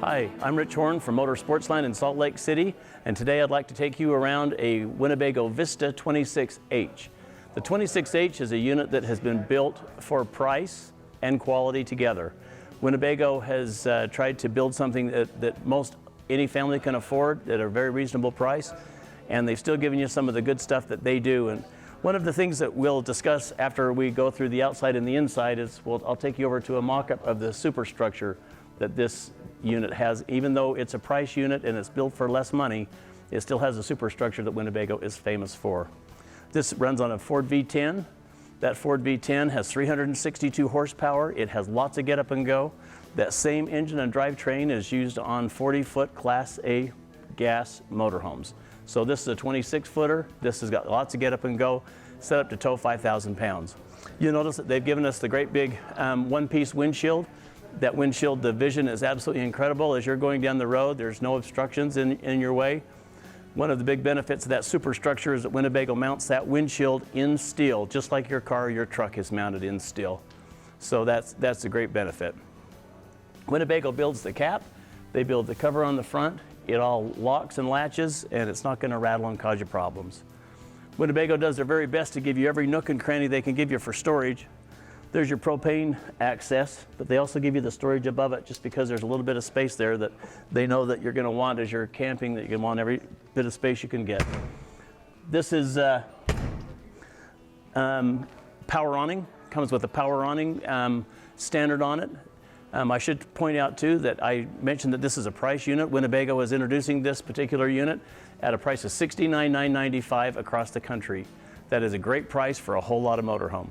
Hi, I'm Rich Horn from Sportsland in Salt Lake City, and today I'd like to take you around a Winnebago Vista 26H. The 26H is a unit that has been built for price and quality together. Winnebago has tried to build something that most any family can afford at a very reasonable price, and they've still given you some of the good stuff that they do. And one of the things that we'll discuss after we go through the outside and the inside is, I'll take you over to a mock-up of the Superstructure that this unit has. Even though it's a price unit and it's built for less money, it still has a superstructure that Winnebago is famous for. This runs on a Ford V10. That Ford V10 has 362 horsepower. It has lots of get up and go. That same engine and drivetrain is used on 40-foot Class A gas motorhomes. So this is a 26-footer. This has got lots of get up and go, set up to tow 5,000 pounds. You'll notice that they've given us the great big one-piece windshield. That windshield, the vision is absolutely incredible. As you're going down the road, there's no obstructions in your way. One of the big benefits of that superstructure is that Winnebago mounts that windshield in steel, just like your car or your truck is mounted in steel. So that's a great benefit. Winnebago builds the cap, they build the cover on the front, it all locks and latches, and it's not going to rattle and cause you problems. Winnebago does their very best to give you every nook and cranny they can give you for storage. There's your propane access, but they also give you the storage above it just because there's a little bit of space there that they know that you're going to want as you're camping, that you're going to want every bit of space you can get. This is power awning, comes with a power awning standard on it. I should point out too that I mentioned that this is a price unit. Winnebago is introducing this particular unit at a price of $69,995 across the country. That is a great price for a whole lot of motorhome.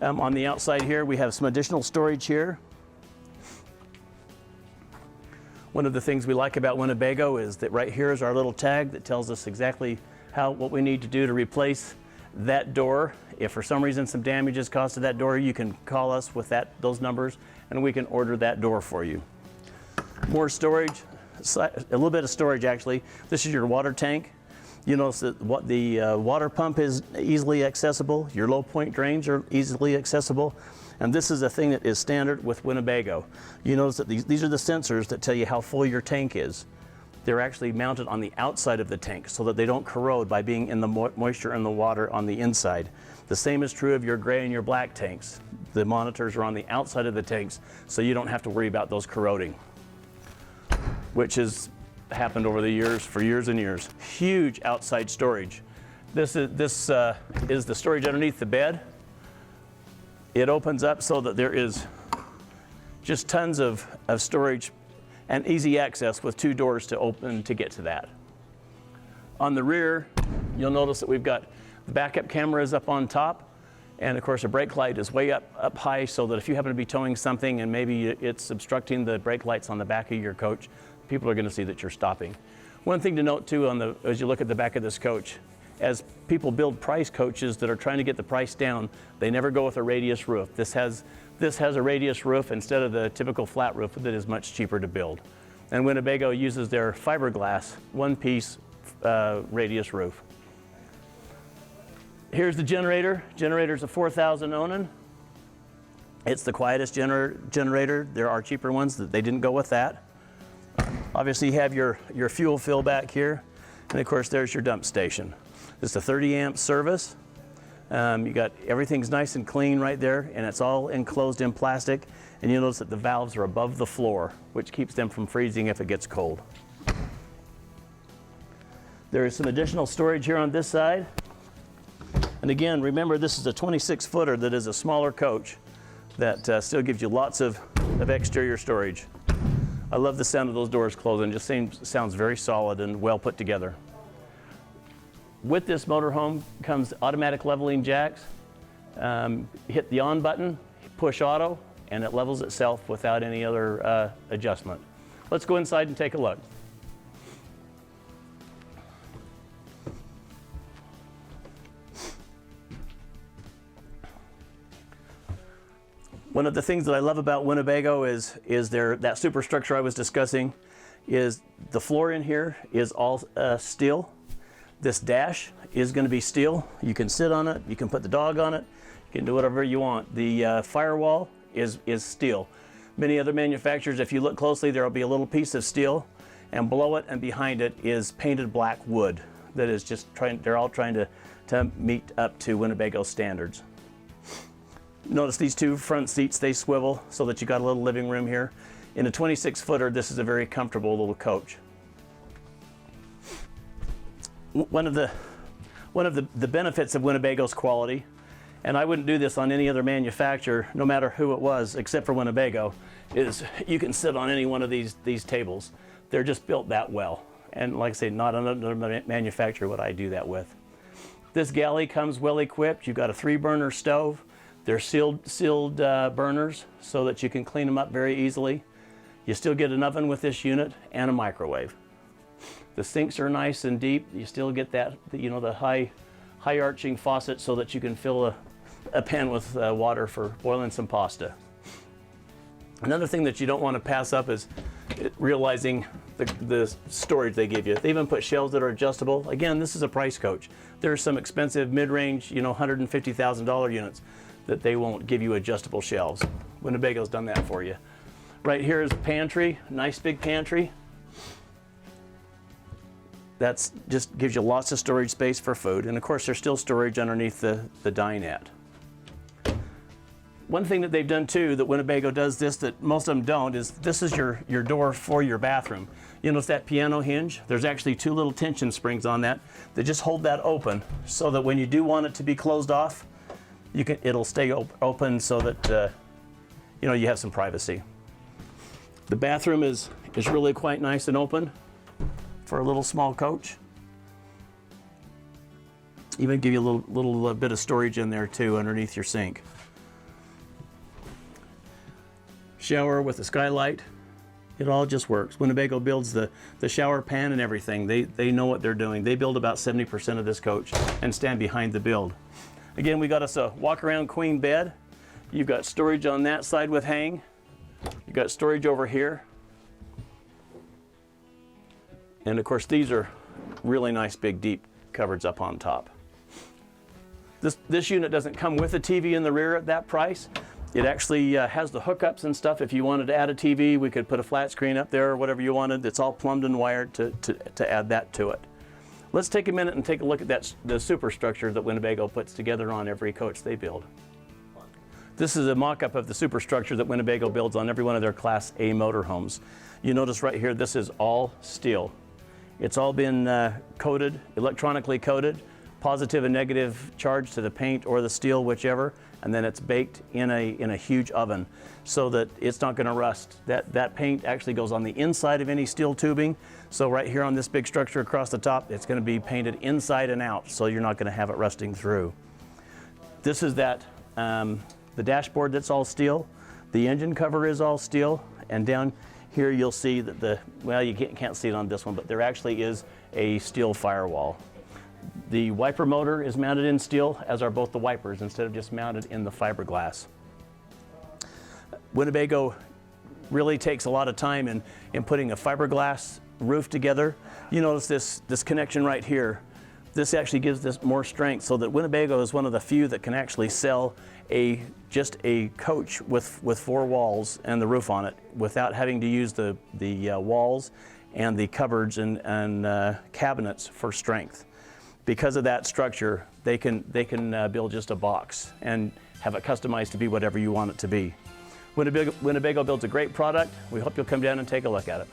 On the outside here, we have some additional storage here. One of the things we like about Winnebago is that right here is our little tag that tells us exactly what we need to do to replace that door. If for some reason some damage is caused to that door, you can call us with those numbers and we can order that door for you. More storage, a little bit of storage actually. This is your water tank. You notice that the water pump is easily accessible, your low point drains are easily accessible, and this is a thing that is standard with Winnebago. You notice that these are the sensors that tell you how full your tank is. They're actually mounted on the outside of the tank so that they don't corrode by being in the moisture and the water on the inside. The same is true of your gray and your black tanks. The monitors are on the outside of the tanks so you don't have to worry about those corroding, which is happened over the years, for years and years. Huge outside storage. This is the storage underneath the bed. It opens up so that there is just tons of storage and easy access with two doors to open to get to that. On the rear, you'll notice that we've got the backup cameras up on top, and of course a brake light is way up high so that if you happen to be towing something and maybe it's obstructing the brake lights on the back of your coach, people are going to see that you're stopping. One thing to note too as you look at the back of this coach, as people build price coaches that are trying to get the price down, they never go with a radius roof. This has a radius roof instead of the typical flat roof that is much cheaper to build. And Winnebago uses their fiberglass one-piece radius roof. Here's the generator. Generator's a 4,000 Onan. It's the quietest generator. There are cheaper ones that they didn't go with that. Obviously you have your fuel fill back here, and of course there's your dump station. It's a 30 amp service. You got everything's nice and clean right there, and it's all enclosed in plastic, and you'll notice that the valves are above the floor, which keeps them from freezing if it gets cold. There is some additional storage here on this side, and again, remember this is a 26-footer that is a smaller coach that still gives you lots of exterior storage. I love the sound of those doors closing. It just sounds very solid and well put together. With this motorhome comes automatic leveling jacks. Hit the on button, push auto, and it levels itself without any other adjustment. Let's go inside and take a look. One of the things that I love about Winnebago is that superstructure I was discussing. Is the floor in here is all steel. This dash is going to be steel. You can sit on it, you can put the dog on it, you can do whatever you want. The firewall is steel. Many other manufacturers, if you look closely, there will be a little piece of steel, and below it and behind it is painted black wood that is just they're all trying to meet up to Winnebago standards. Notice these two front seats, they swivel so that you got a little living room here. In a 26-footer, this is a very comfortable little coach. One of the benefits of Winnebago's quality, and I wouldn't do this on any other manufacturer, no matter who it was, except for Winnebago, is you can sit on any one of these tables. They're just built that well. And like I say, not another manufacturer would I do that with. This galley comes well equipped. You've got a 3-burner stove. They're sealed burners so that you can clean them up very easily. You still get an oven with this unit and a microwave. The sinks are nice and deep. You still get that, you know, the high arching faucet so that you can fill a pan with water for boiling some pasta. Another thing that you don't want to pass up is realizing the storage they give you. They even put shelves that are adjustable. Again, this is a price coach. There are some expensive mid-range, you know, $150,000 units that they won't give you adjustable shelves. Winnebago's done that for you. Right here is a pantry, nice big pantry. That's just gives you lots of storage space for food. And of course, there's still storage underneath the dinette. One thing that they've done too, that Winnebago does this that most of them don't, is this is your door for your bathroom. You notice that piano hinge? There's actually 2 little tension springs on that just hold that open so that when you do want it to be closed off, it'll stay open so that you know, you have some privacy. The bathroom is really quite nice and open for a little small coach. Even give you a little bit of storage in there too underneath your sink. Shower with a skylight. It all just works. Winnebago builds the shower pan and everything. They know what they're doing. They build about 70% of this coach and stand behind the build. Again, we got us a walk-around queen bed. You've got storage on that side with hang. You've got storage over here. And of course, these are really nice, big, deep cupboards up on top. This unit doesn't come with a TV in the rear at that price. It actually has the hookups and stuff. If you wanted to add a TV, we could put a flat screen up there or whatever you wanted. It's all plumbed and wired to add that to it. Let's take a minute and take a look at the superstructure that Winnebago puts together on every coach they build. This is a mock-up of the superstructure that Winnebago builds on every one of their Class A motorhomes. You notice right here, this is all steel. It's all been coated, electronically coated, positive and negative charge to the paint or the steel, whichever, and then it's baked in a huge oven so that it's not going to rust. That paint actually goes on the inside of any steel tubing. So right here on this big structure across the top, it's going to be painted inside and out, so you're not going to have it rusting through. This is the dashboard that's all steel. The engine cover is all steel, and down here you'll see that well, you can't see it on this one, but there actually is a steel firewall. The wiper motor is mounted in steel, as are both the wipers, instead of just mounted in the fiberglass. Winnebago really takes a lot of time in putting a fiberglass roof together. You notice this connection right here. This actually gives this more strength, so that Winnebago is one of the few that can actually sell just a coach with 4 walls and the roof on it without having to use the walls and the cupboards and cabinets for strength. Because of that structure, they can build just a box and have it customized to be whatever you want it to be. Winnebago builds a great product. We hope you'll come down and take a look at it.